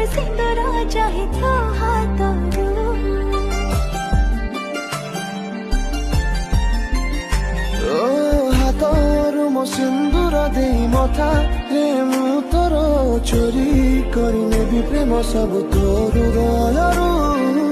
ସିନ୍ଦୁର ଚାହିଁ ତୋ ହାତରୁ ହାତରୁ ମୋ ସିନ୍ଦୁର ଦେଇ ମଥା ରେ ମୁଁ ତୋର ଚୋରି କରି ନେବି ପ୍ରେମ ସବୁ ତୋ ହୃଦୟରୁ